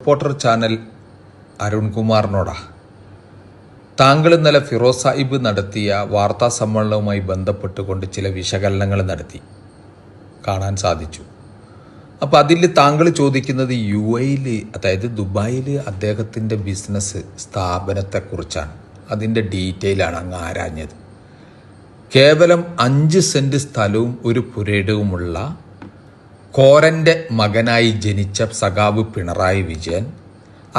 Reporter channel അരുൺകുമാറിനോടാ. താങ്കൾ ഇന്നലെ ഫിറോസ് സാഹിബ് നടത്തിയ വാർത്താ സമ്മേളനവുമായി ബന്ധപ്പെട്ടുകൊണ്ട് ചില വിശകലനങ്ങൾ നടത്തി കാണാൻ സാധിച്ചു. അപ്പോൾ അതിൽ താങ്കൾ ചോദിക്കുന്നത് UAE അതായത് ദുബായിൽ അദ്ദേഹത്തിൻ്റെ ബിസിനസ് സ്ഥാപനത്തെക്കുറിച്ചാണ്. അതിൻ്റെ ഡീറ്റെയിലാണ് അങ്ങ് ആരാഞ്ഞത്. കേവലം 5 സെൻറ്റ് സ്ഥലവും ഒരു പുരയിടവുമുള്ള കോരൻ്റെ മകനായി ജനിച്ച സഖാവ് പിണറായി വിജയൻ,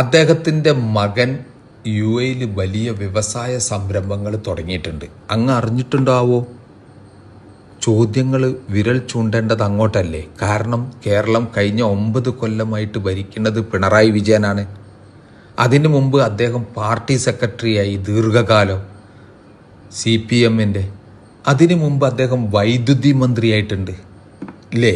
അദ്ദേഹത്തിൻ്റെ മകൻ UAE വലിയ വ്യവസായ സംരംഭങ്ങൾ തുടങ്ങിയിട്ടുണ്ട്. അങ്ങ് അറിഞ്ഞിട്ടുണ്ടാവോ? ചോദ്യങ്ങൾ വിരൽ ചൂണ്ടേണ്ടത് അങ്ങോട്ടല്ലേ? കാരണം കേരളം കഴിഞ്ഞ 9 കൊല്ലമായിട്ട് ഭരിക്കുന്നത് പിണറായി വിജയനാണ്. അതിനു മുമ്പ് അദ്ദേഹം പാർട്ടി സെക്രട്ടറിയായി ദീർഘകാലം CPMൻ്റെ. അതിനു മുമ്പ് അദ്ദേഹം വൈദ്യുതി മന്ത്രിയായിട്ടുണ്ട് ഇല്ലേ?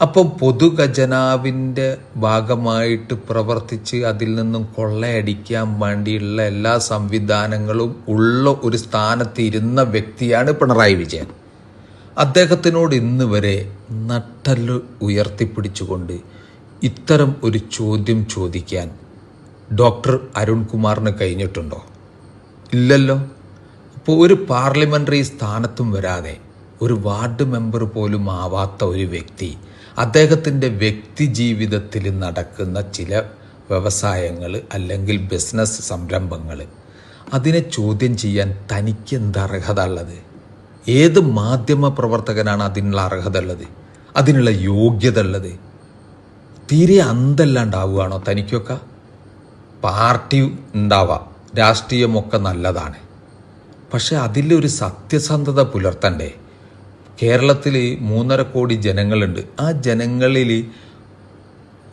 അപ്പം പൊതുഖജനാവിൻ്റെ ഭാഗമായിട്ട് പ്രവർത്തിച്ച് അതിൽ നിന്നും കൊള്ളയടിക്കാൻ വേണ്ടിയുള്ള എല്ലാ സംവിധാനങ്ങളും ഉള്ള ഒരു സ്ഥാനത്ത് ഇരുന്ന വ്യക്തിയാണ് പിണറായി വിജയൻ. അദ്ദേഹത്തിനോട് ഇന്ന് വരെ നട്ടല് ഉയർത്തിപ്പിടിച്ചുകൊണ്ട് ഇത്തരം ഒരു ചോദ്യം ചോദിക്കാൻ ഡോക്ടർ അരുൺകുമാറിന് കഴിഞ്ഞിട്ടുണ്ടോ? ഇല്ലല്ലോ. അപ്പോൾ ഒരു പാർലമെൻ്ററി സ്ഥാനത്തും വരാതെ ഒരു വാർഡ് മെമ്പർ പോലും ആവാത്ത ഒരു വ്യക്തി അദ്ദേഹത്തിൻ്റെ വ്യക്തി ജീവിതത്തിൽ നടക്കുന്ന ചില വ്യവസായങ്ങൾ അല്ലെങ്കിൽ ബിസിനസ് സംരംഭങ്ങൾ അതിനെ ചോദ്യം ചെയ്യാൻ തനിക്ക് എന്താ അർഹത ഉള്ളത്? ഏത് മാധ്യമ പ്രവർത്തകനാണ് അതിനുള്ള അർഹത ഉള്ളത്, അതിനുള്ള യോഗ്യത ഉള്ളത്? തീരെ അന്തല്ലാണ്ടാവുകയാണോ തനിക്കൊക്കെ? പാർട്ടി ഉണ്ടാവാം, രാഷ്ട്രീയമൊക്കെ നല്ലതാണ്, പക്ഷെ അതിലൊരു സത്യസന്ധത പുലർത്തണ്ടേ? കേരളത്തിൽ 3.5 കോടി ജനങ്ങളുണ്ട്. ആ ജനങ്ങളിൽ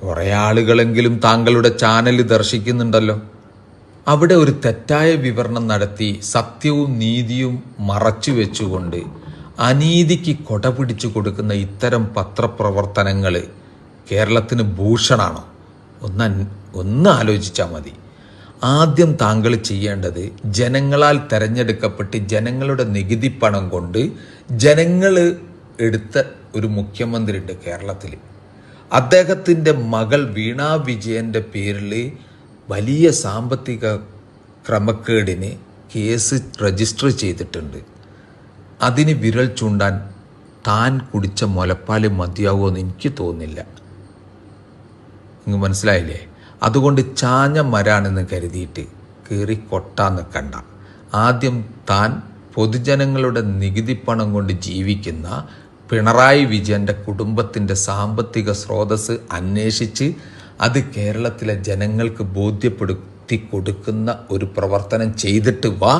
കുറേ ആളുകളെങ്കിലും താങ്കളുടെ ചാനൽ ദർശിക്കുന്നുണ്ടല്ലോ. അവിടെ ഒരു തെറ്റായ വിവരണം നടത്തി സത്യവും നീതിയും മറച്ചു വെച്ചുകൊണ്ട് അനീതിക്ക് കൊട പിടിച്ചു കൊടുക്കുന്ന ഇത്തരം പത്രപ്രവർത്തനങ്ങൾ കേരളത്തിന് ഭൂഷണാണോ? ഒന്ന് ആലോചിച്ചാൽ മതി. ആദ്യം താങ്കൾ ചെയ്യേണ്ടത് ജനങ്ങളാൽ തെരഞ്ഞെടുക്കപ്പെട്ട് ജനങ്ങളുടെ നികുതി പണം കൊണ്ട് ജനങ്ങൾ എടുത്ത ഒരു മുഖ്യമന്ത്രി ഉണ്ട് കേരളത്തിൽ. അദ്ദേഹത്തിൻ്റെ മകൾ വീണ വിജയൻ്റെ പേരിൽ വലിയ സാമ്പത്തിക ക്രമക്കേടിന് കേസ് രജിസ്റ്റർ ചെയ്തിട്ടുണ്ട്. അതിന് വിരൽ ചൂണ്ടാൻ താൻ കുടിച്ച മുലപ്പാൽ മതിയാവുമെന്ന് എനിക്ക് തോന്നുന്നില്ല. നിങ്ങൾ മനസ്സിലായില്ലേ? അതുകൊണ്ട് ചാഞ്ഞ മരാണെന്ന് കരുതിയിട്ട് കയറി കൊട്ടാൻ നിൽക്കണ്ട. ആദ്യം താൻ പൊതുജനങ്ങളുടെ നികുതി പണം കൊണ്ട് ജീവിക്കുന്ന പിണറായി വിജയൻ്റെ കുടുംബത്തിൻ്റെ സാമ്പത്തിക സ്രോതസ് അന്വേഷിച്ച് അത് കേരളത്തിലെ ജനങ്ങൾക്ക് ബോധ്യപ്പെടുത്തി കൊടുക്കുന്ന ഒരു പ്രവർത്തനം ചെയ്തിട്ട് വാ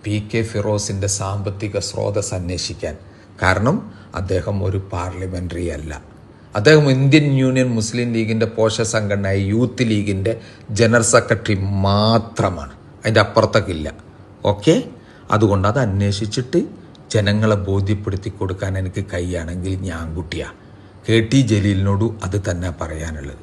PK ഫിറോസിൻ്റെ സാമ്പത്തിക സ്രോതസ് അന്വേഷിക്കാൻ. കാരണം അദ്ദേഹം ഒരു പാർലമെൻ്ററി അല്ല. അദ്ദേഹം ഇന്ത്യൻ യൂണിയൻ മുസ്ലിം ലീഗിൻ്റെ പോഷക സംഘടനയായ യൂത്ത് ലീഗിൻ്റെ ജനറൽ സെക്രട്ടറി മാത്രമാണ്. അതിൻ്റെ അപ്പുറത്തേക്കില്ല. ഓക്കെ? അതുകൊണ്ട് അത് അന്വേഷിച്ചിട്ട് ജനങ്ങളെ ബോധ്യപ്പെടുത്തി കൊടുക്കാൻ എനിക്ക് കഴിയുകയാണെങ്കിൽ ഞാൻ കുട്ടിയാണ്. KT ജലീലിനോടും അത് തന്നെ പറയാനുള്ളത്.